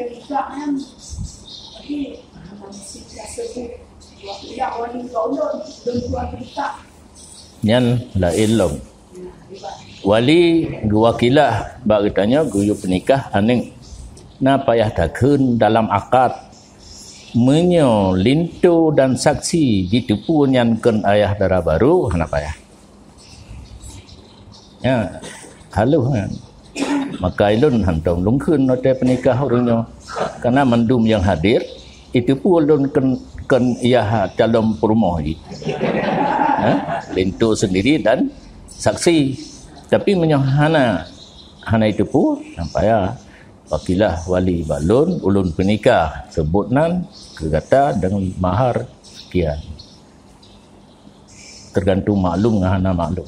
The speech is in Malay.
nikah kan. Tapi masih biasa tu. Tidak wali kaulun dan tuan kita. Nyan la ilm. Wali wakilah bak tanya guyu penikah aning na payah takun dalam akad menyo lintu dan saksi ditipu nyan ken ayah dara baru hana payah. Ya, halu kan. Maka ilun hantong lungkun no te penikah orangnya karena mendum yang hadir itu pun ulun ken ia dalam perumah ini. Lintu sendiri dan saksi. Tapi menyohana hana itu pun sampai wakilah wali balun ulun penikah sebutnan kegata dengan mahar sekian. Tergantung maklum dengan hana maklum.